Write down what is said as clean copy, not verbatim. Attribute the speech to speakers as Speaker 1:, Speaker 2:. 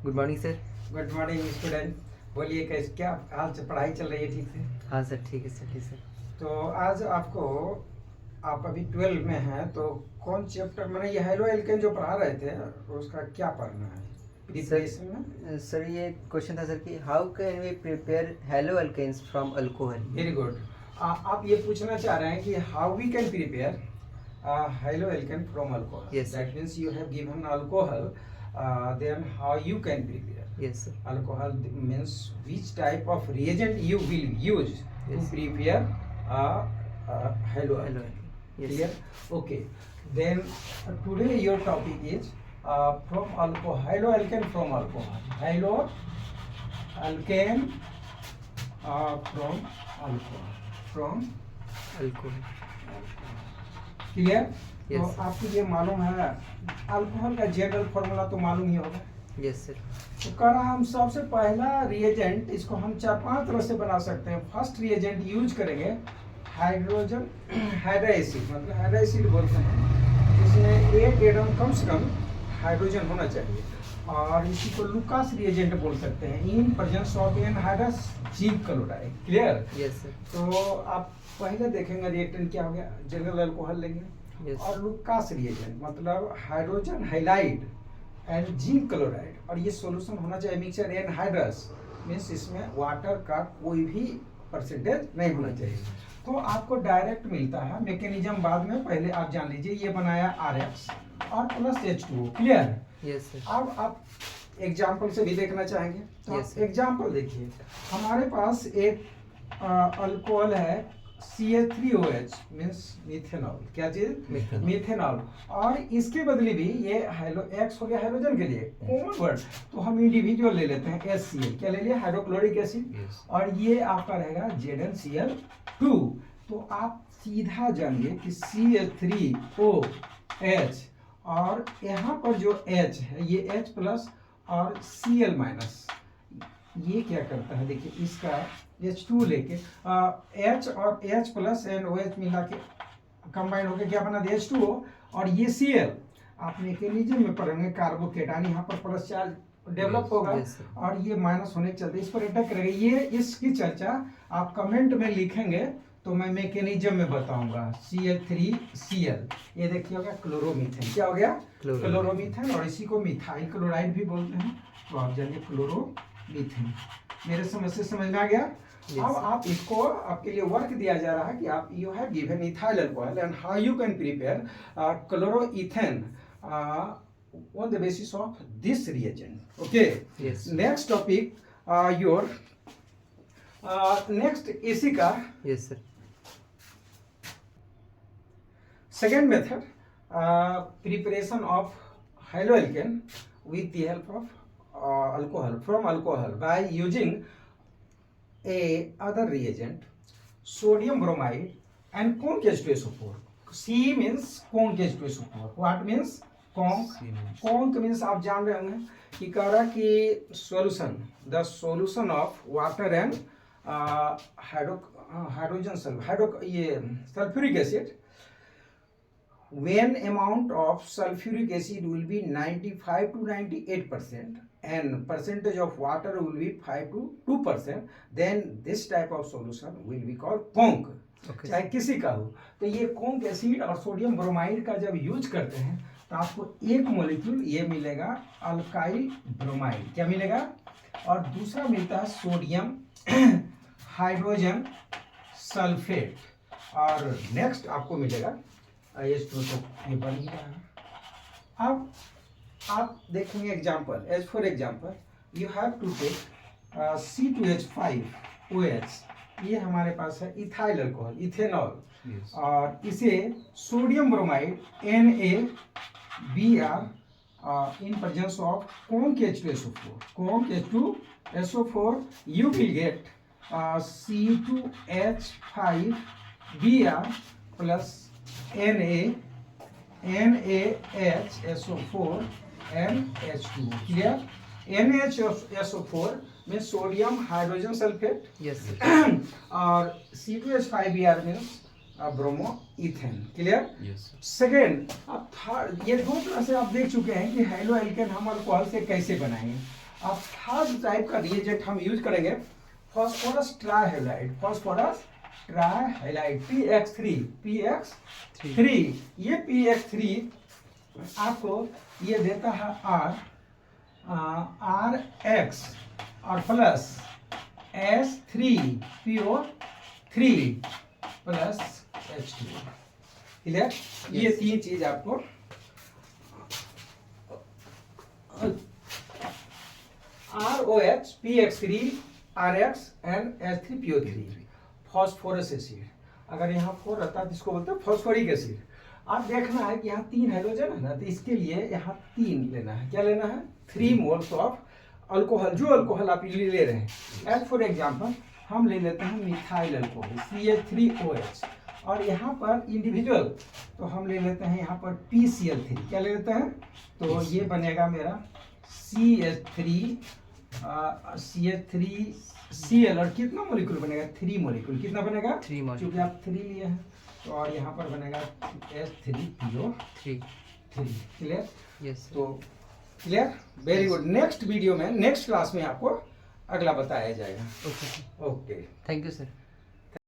Speaker 1: Good morning sir.
Speaker 2: Good morning student. बोलिए कैसे, क्या हाल से पढ़ाई चल रही है? ठीक से?
Speaker 1: हाँ सर, ठीक है सर, ठीक सर।
Speaker 2: तो आज आपको, आप अभी 12 में हैं, तो कौन चैप्टर, मैंने ये हेलो एल्केन जो पढ़ा रहे थे उसका क्या पढ़ना है प्रिपरेशन में?
Speaker 1: सर ये क्वेश्चन था सर कि how can we prepare halo alkanes from alcohol.
Speaker 2: Very good. आप ये पूछना चाह रहे हैं कि how we can prepare halo alkane from alcohol.
Speaker 1: Yes, sir.
Speaker 2: That means you have given alcohol, then how you can prepare.
Speaker 1: Yes sir.
Speaker 2: Alcohol means which type of reagent you will use to
Speaker 1: Yes.
Speaker 2: prepare
Speaker 1: hello
Speaker 2: halo alkane.
Speaker 1: Yes
Speaker 2: Clear? Okay. Then today your topic is from alcohol, halo alkane from alcohol. Halo alkane from alcohol. From
Speaker 1: alcohol.
Speaker 2: Clear?
Speaker 1: Yes.
Speaker 2: तो आपको ये मालूम है alcohol का general formula तो मालूम ही होगा।
Speaker 1: Yes sir.
Speaker 2: तो कह रहा हम सबसे पहला रिएजेंट, इसको हम 4-5 तरह से बना सकते हैं। फर्स्ट रिएजेंट यूज करेंगे हाइड्रोजन हाइड्राइसिड, मतलब हाइड्राइसिड बोलते हैं, जिसमें एक एटम कम से कम हाइड्रोजन होना चाहिए, और इसी को लुकास रिएजेंट बोल सकते हैं, in presence of anhydrous zinc chloride. Clear?
Speaker 1: Yes sir.
Speaker 2: तो आप पहले देखेंगे रिएक्टेंट क्या हो गया, जनरल अल्कोहल लेंगे,
Speaker 1: Yes.
Speaker 2: और लुकास रिएजेंट मतलब hydrogen halide and zinc chloride, और ये सॉल्यूशन होना चाहिए मिक्सचर एनहाइड्रस, मीन्स इसमें वाटर का कोई भी परसेंटेज नहीं होना चाहिए। तो आपको डायरेक्ट मिलता है, मैकेनिज्म बाद में, पहले आप जान लीजिए ये बनाया RX और plus H2O। Clear?
Speaker 1: Yes sir.
Speaker 2: अब आप एग्जाम्पल से भी देखना चाहेंगे, तो
Speaker 1: Yes, sir.
Speaker 2: एग्जाम्पल देखिए। हमारे पास एक अल्कोहल है CH3OH, मीन्स मिथेनॉल। क्या चीज?
Speaker 1: Methanol.
Speaker 2: मिथेनॉल। और इसके बदले भी ये हेलो X हो गया हाइड्रोजन के लिए कॉमन वर्ड, तो हम इंडिविजुअल ले लेते हैं HCl। क्या ले लिया? Hydrochloric acid.
Speaker 1: Yes.
Speaker 2: और ये आपका रहेगा ZnCl2। तो आप सीधा जानिए कि CH3OH, और यहाँ पर जो H है ये H प्लस और Cl माइनस, ये क्या करता है देखिए, इसका H2 लेके H और H प्लस एंड OH मिला के कंबाइन होकर क्या बना दिया? H2O। और ये Cl आप मैकेनिज्म में पढ़ेंगे, कार्बोकेटाइन यहाँ पर प्लस चार्ज डेवलप होगा,
Speaker 1: Yes, sir.
Speaker 2: और ये माइनस होने के चलते इस पर अटैक करेगा। ये इसकी चर्चा आप कमेंट में लिखेंगे तो मैं मैकेनिज्म में बताऊंगा। CH3Cl, ये देखिए होगा क्लोरोमीथेन। क्या हो गया? क्लोरोमीथेन। और इसी को मिथाइल क्लोराइड भी बोलते हैं, तो आप जानिए क्लोरोमीथेन। मेरे समझ से समझ में आ गया?
Speaker 1: Yes,
Speaker 2: अब
Speaker 1: sir.
Speaker 2: आप इसको, आपके लिए वर्क दिया जा रहा है कि आप you have given ethyl alcohol and how you can prepare chloroethane on the basis of this reagent. Okay.
Speaker 1: Yes.
Speaker 2: Next topic, your next AC का
Speaker 1: yes sir.
Speaker 2: second method, preparation of haloalkane with the help of alcohol, from alcohol, by using a other reagent, sodium bromide and conc H2SO4. C means conc H2SO4. What means conc? Conc means आप जान रहे होंगे कि कह रहा कि solution, the solution of water and hydrogen sulfuric acid, when amount of sulfuric acid will be 95 to 98% and percentage of water will be 5 to 2%, then this type of solution will be called conc.
Speaker 1: Okay.
Speaker 2: चाहे किसी का हो। तो ये conc acid और sodium bromide का जब use करते हैं तो आपको एक मॉलिक्यूल ये मिलेगा अल्काइल ब्रोमाइड। क्या मिलेगा? और दूसरा मिलता है सोडियम हाइड्रोजन सल्फेट, और नेक्स्ट आपको मिलेगा H2, तो ये बन गया है। अब आप देखेंगे example, as for example you have to take C2H5OH, ये हमारे पास है इथाइल अल्कोहल, इथेनॉल।
Speaker 1: Yes.
Speaker 2: और इसे sodium bromide NaBr in presence of conc H2SO4. Conc H2SO4, you will get C2H5Br plus NaHSO4 and H2O. Clear? NaHSO4 means sodium hydrogen sulphate,
Speaker 1: yes sir.
Speaker 2: और C2H5Br means bromoethane. Clear?
Speaker 1: Yes.
Speaker 2: Second, अब third, ये दो तरह से आप देख चुके हैं कि हेलो एल्केन हम अल्कोहल से कैसे बनाएंगे। अब थर्ड टाइप का रिएजेंट हम यूज करेंगे phosphorus trihalide, phosphorus trihalide PX3 ये PX3 आपको ये देता है RX और plus S3PO3 plus H2। Clear? ये तीन चीज आपको ROH PX3 RX and S3PO3 phosphorous acid. अगर यहाँ 4 रहता है तो इसको बोलते हैं फॉस्फोरिक एसिड। अब देखना है कि यहाँ 3 हाइड्रोजन है ना, तो इसके लिए यहाँ 3 लेना है। क्या लेना है? 3 मोल्स ऑफ अल्कोहल, जो अल्कोहल आप ले रहे हैं। एज फॉर एग्जाम्पल हम ले लेते हैं मिथाइल अल्कोहल CH3OH, और यहाँ पर इंडिविजुअल तो हम ले लेते हैं यहाँ पर PCl3। क्या ले लेते हैं? तो ये बनेगा मेरा CH3Cl, और कितना मोलिक्यूल बनेगा? 3 मोलिक्यूल। कितना बनेगा?
Speaker 1: 3 मोलिक्यूल,
Speaker 2: क्योंकि आप 3 लिए हैं तो, और यहाँ पर बनेगा S3PO3। क्लियर?
Speaker 1: यस।
Speaker 2: तो clear, very good. Next video में, नेक्स्ट क्लास में आपको अगला बताया जाएगा।
Speaker 1: Okay,
Speaker 2: okay.
Speaker 1: Thank you sir.